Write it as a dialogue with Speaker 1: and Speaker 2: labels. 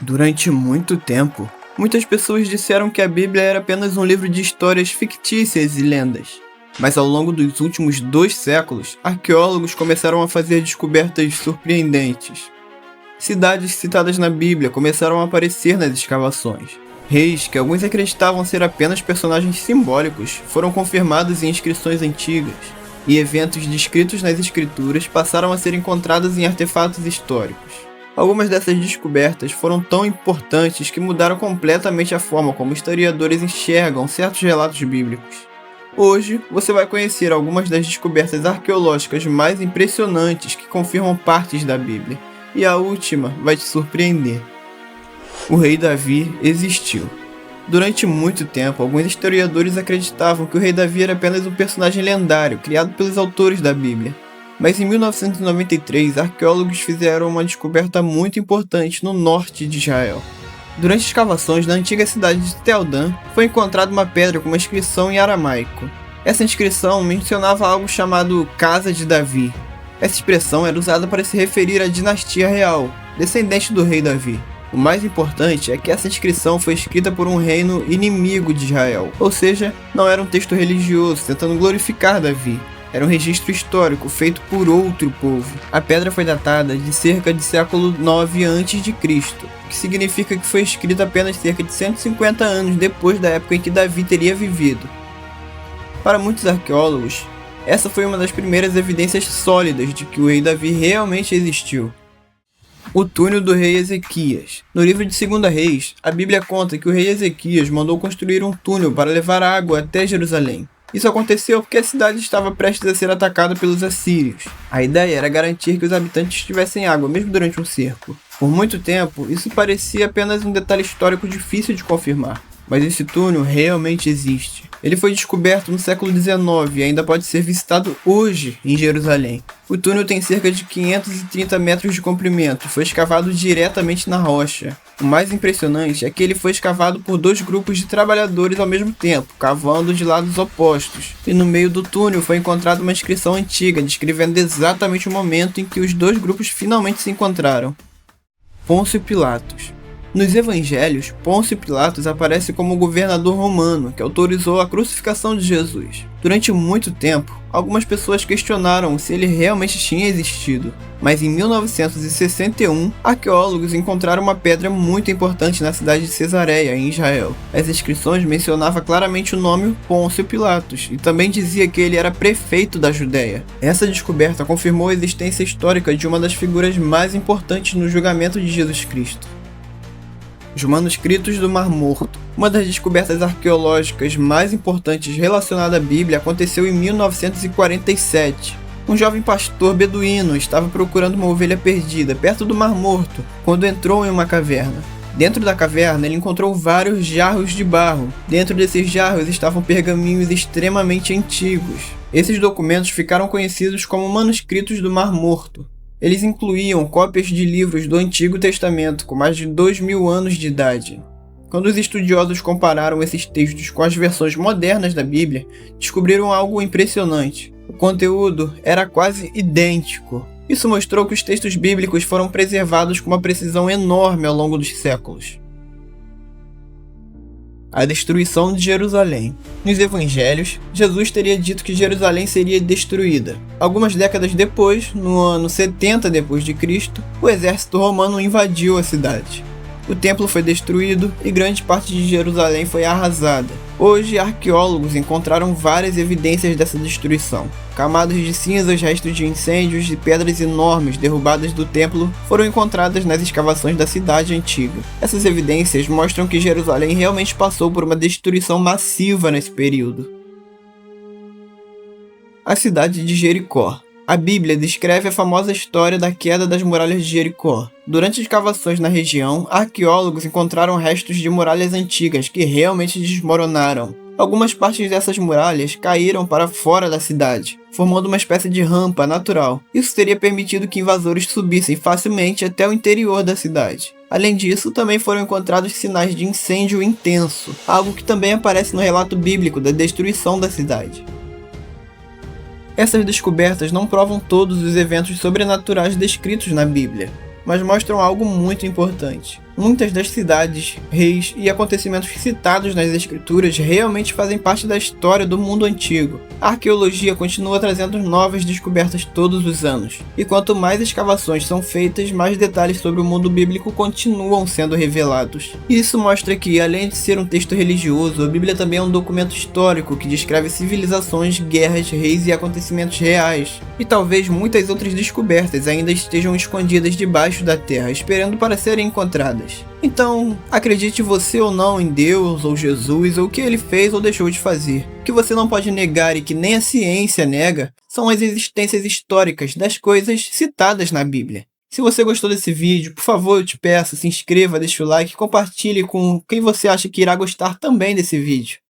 Speaker 1: Durante muito tempo, muitas pessoas disseram que a Bíblia era apenas um livro de histórias fictícias e lendas. Mas ao longo dos últimos 2 séculos, arqueólogos começaram a fazer descobertas surpreendentes. Cidades citadas na Bíblia começaram a aparecer nas escavações. Reis, que alguns acreditavam ser apenas personagens simbólicos, foram confirmados em inscrições antigas, e eventos descritos nas escrituras passaram a ser encontrados em artefatos históricos. Algumas dessas descobertas foram tão importantes que mudaram completamente a forma como historiadores enxergam certos relatos bíblicos. Hoje, você vai conhecer algumas das descobertas arqueológicas mais impressionantes que confirmam partes da Bíblia, e a última vai te surpreender. O rei Davi existiu. Durante muito tempo, alguns historiadores acreditavam que o rei Davi era apenas um personagem lendário criado pelos autores da Bíblia. Mas em 1993, arqueólogos fizeram uma descoberta muito importante no norte de Israel. Durante escavações na antiga cidade de Tel Dan, foi encontrada uma pedra com uma inscrição em aramaico. Essa inscrição mencionava algo chamado Casa de Davi. Essa expressão era usada para se referir à dinastia real, descendente do rei Davi. O mais importante é que essa inscrição foi escrita por um reino inimigo de Israel, ou seja, não era um texto religioso tentando glorificar Davi. Era um registro histórico feito por outro povo. A pedra foi datada de cerca de século 9 a.C., o que significa que foi escrita apenas cerca de 150 anos depois da época em que Davi teria vivido. Para muitos arqueólogos, essa foi uma das primeiras evidências sólidas de que o rei Davi realmente existiu. O túnel do rei Ezequias. No livro de 2 Reis, a Bíblia conta que o rei Ezequias mandou construir um túnel para levar água até Jerusalém. Isso aconteceu porque a cidade estava prestes a ser atacada pelos assírios. A ideia era garantir que os habitantes tivessem água, mesmo durante um cerco. Por muito tempo, isso parecia apenas um detalhe histórico difícil de confirmar. Mas esse túnel realmente existe. Ele foi descoberto no século XIX e ainda pode ser visitado hoje em Jerusalém. O túnel tem cerca de 530 metros de comprimento e foi escavado diretamente na rocha. O mais impressionante é que ele foi escavado por 2 grupos de trabalhadores ao mesmo tempo, cavando de lados opostos. E no meio do túnel foi encontrada uma inscrição antiga, descrevendo exatamente o momento em que os 2 grupos finalmente se encontraram. Pôncio Pilatos. Nos evangelhos, Pôncio Pilatos aparece como o governador romano que autorizou a crucificação de Jesus. Durante muito tempo, algumas pessoas questionaram se ele realmente tinha existido. Mas em 1961, arqueólogos encontraram uma pedra muito importante na cidade de Cesareia, em Israel. As inscrições mencionavam claramente o nome Pôncio Pilatos e também dizia que ele era prefeito da Judéia. Essa descoberta confirmou a existência histórica de uma das figuras mais importantes no julgamento de Jesus Cristo. Os manuscritos do Mar Morto. Uma das descobertas arqueológicas mais importantes relacionada à Bíblia aconteceu em 1947. Um jovem pastor beduíno estava procurando uma ovelha perdida perto do Mar Morto quando entrou em uma caverna. Dentro da caverna, ele encontrou vários jarros de barro. Dentro desses jarros estavam pergaminhos extremamente antigos. Esses documentos ficaram conhecidos como manuscritos do Mar Morto. Eles incluíam cópias de livros do Antigo Testamento com mais de 2.000 anos de idade. Quando os estudiosos compararam esses textos com as versões modernas da Bíblia, descobriram algo impressionante. O conteúdo era quase idêntico. Isso mostrou que os textos bíblicos foram preservados com uma precisão enorme ao longo dos séculos. A destruição de Jerusalém. Nos evangelhos, Jesus teria dito que Jerusalém seria destruída. Algumas décadas depois, no ano 70 d.C., o exército romano invadiu a cidade. O templo foi destruído e grande parte de Jerusalém foi arrasada. Hoje, arqueólogos encontraram várias evidências dessa destruição. Camadas de cinzas, restos de incêndios e pedras enormes derrubadas do templo foram encontradas nas escavações da cidade antiga. Essas evidências mostram que Jerusalém realmente passou por uma destruição massiva nesse período. A cidade de Jericó. A Bíblia descreve a famosa história da queda das muralhas de Jericó. Durante escavações na região, arqueólogos encontraram restos de muralhas antigas que realmente desmoronaram. Algumas partes dessas muralhas caíram para fora da cidade, formando uma espécie de rampa natural. Isso teria permitido que invasores subissem facilmente até o interior da cidade. Além disso, também foram encontrados sinais de incêndio intenso, algo que também aparece no relato bíblico da destruição da cidade. Essas descobertas não provam todos os eventos sobrenaturais descritos na Bíblia, mas mostram algo muito importante. Muitas das cidades, reis e acontecimentos citados nas escrituras realmente fazem parte da história do mundo antigo. A arqueologia continua trazendo novas descobertas todos os anos, e quanto mais escavações são feitas, mais detalhes sobre o mundo bíblico continuam sendo revelados. Isso mostra que, além de ser um texto religioso, a Bíblia também é um documento histórico que descreve civilizações, guerras, reis e acontecimentos reais. E talvez muitas outras descobertas ainda estejam escondidas debaixo da terra, esperando para serem encontradas. Então, acredite você ou não em Deus ou Jesus ou o que ele fez ou deixou de fazer. O que você não pode negar e que nem a ciência nega são as existências históricas das coisas citadas na Bíblia. Se você gostou desse vídeo, por favor, eu te peço, se inscreva, deixa o like e compartilhe com quem você acha que irá gostar também desse vídeo.